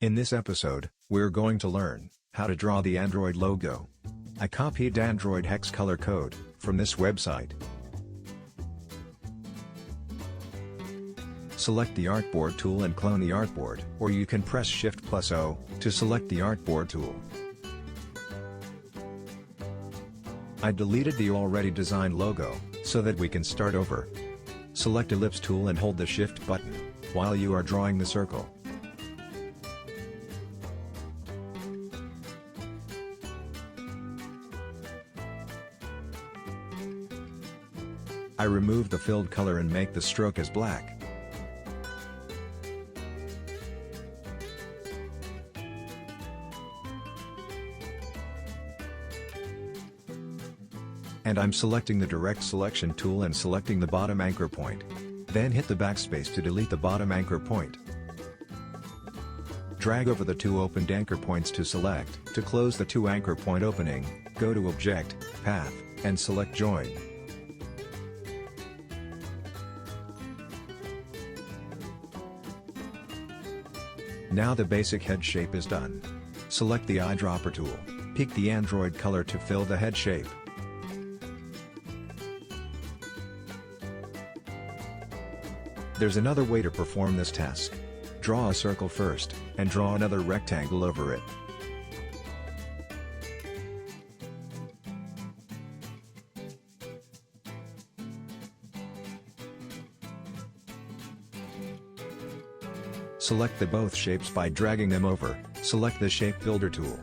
In this episode, we're going to learn how to draw the Android logo. I copied Android hex color code from this website. Select the Artboard tool and clone the artboard, or you can press Shift+O to select the Artboard tool. I deleted the already designed logo, so that we can start over. Select Ellipse tool and hold the Shift button while you are drawing the circle. I remove the filled color and make the stroke as black. And I'm selecting the Direct Selection tool and selecting the bottom anchor point. Then hit the backspace to delete the bottom anchor point. Drag over the two opened anchor points to select. To close the two anchor point opening, go to Object, Path, and select Join. Now the basic head shape is done. Select the eyedropper tool. Pick the Android color to fill the head shape. There's another way to perform this task. Draw a circle first, and draw another rectangle over it. Select the both shapes by dragging them over. Select the Shape Builder tool.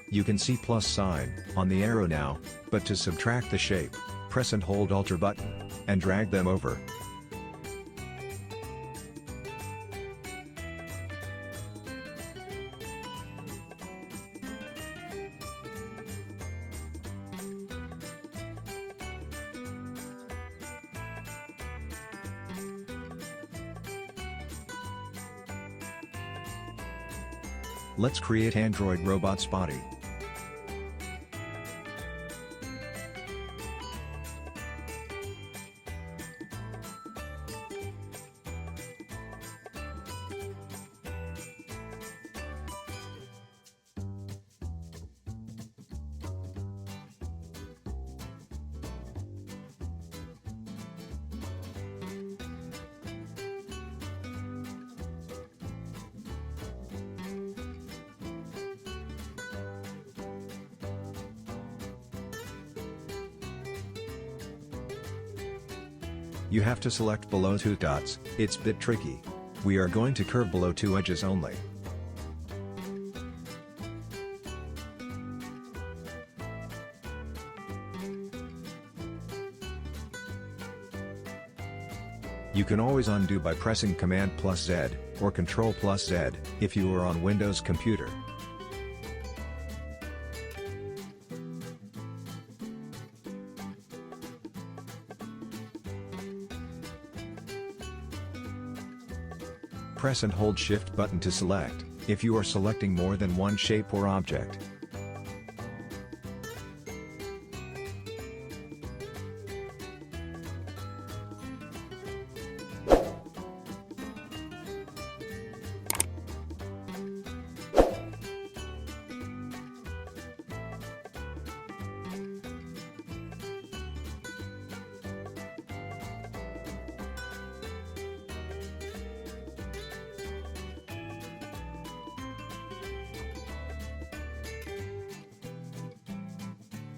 You can see plus sign on the arrow now, but to subtract the shape, press and hold Alt button, and drag them over. Let's create Android robot's body. You have to select below two dots. It's a bit tricky. We are going to curve below two edges only. You can always undo by pressing Command+Z, or Control+Z, if you are on Windows computer. Press and hold Shift button to select, if you are selecting more than one shape or object.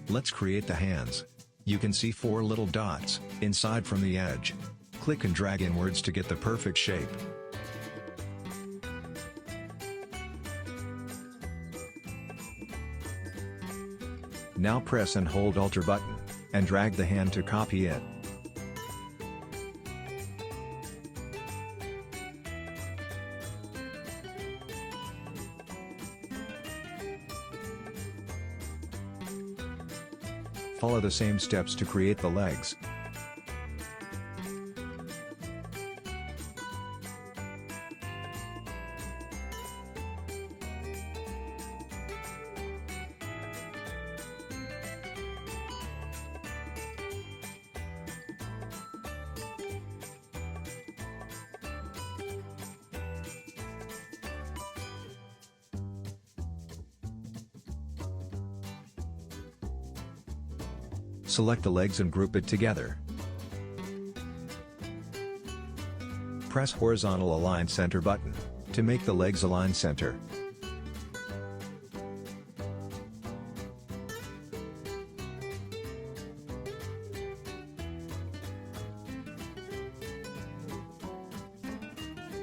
Let's create the hands. You can see four little dots inside from the edge. Click and drag inwards to get the perfect shape. Now press and hold Alt button, and drag the hand to copy it. Follow the same steps to create the legs. Select the legs and group it together. Press horizontal align center button to make the legs align center.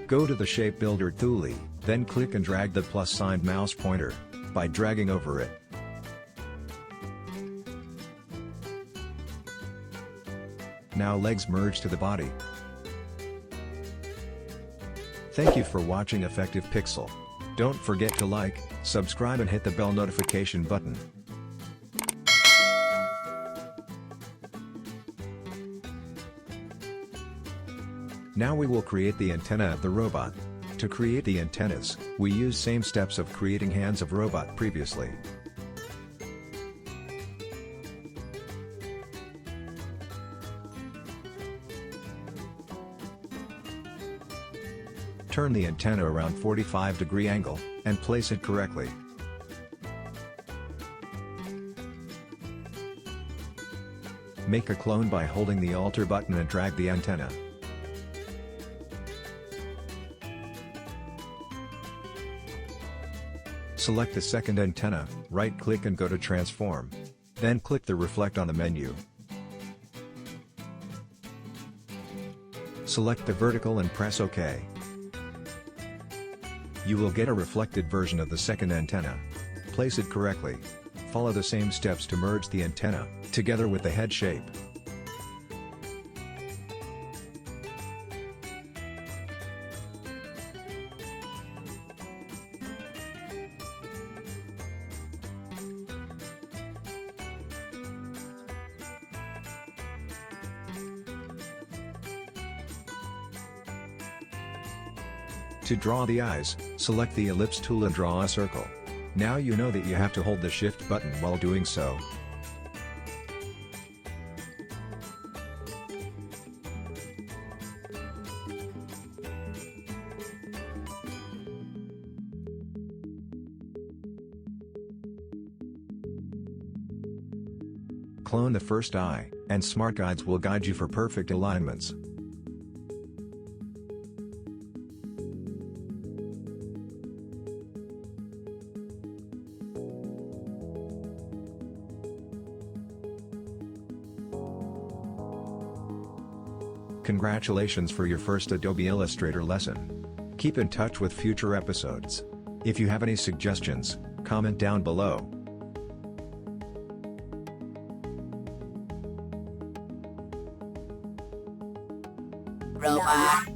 Go to the Shape Builder tool, then click and drag the plus sign mouse pointer by dragging over it. Now legs merge to the body. Thank you for watching Effective Pixel. Don't forget to like, subscribe and hit the bell notification button. Now we will create the antenna of the robot. To create the antennas, we use same steps of creating hands of robot previously. Turn the antenna around 45-degree angle, and place it correctly. Make a clone by holding the Alter button and drag the antenna. Select the second antenna, right-click and go to Transform. Then click the Reflect on the menu. Select the vertical and press OK. You will get a reflected version of the second antenna. Place it correctly. Follow the same steps to merge the antenna together with the head shape. To draw the eyes, select the ellipse tool and draw a circle. Now you know that you have to hold the Shift button while doing so. Clone the first eye, and Smart Guides will guide you for perfect alignments. Congratulations for your first Adobe Illustrator lesson. Keep in touch with future episodes. If you have any suggestions, comment down below. Robot.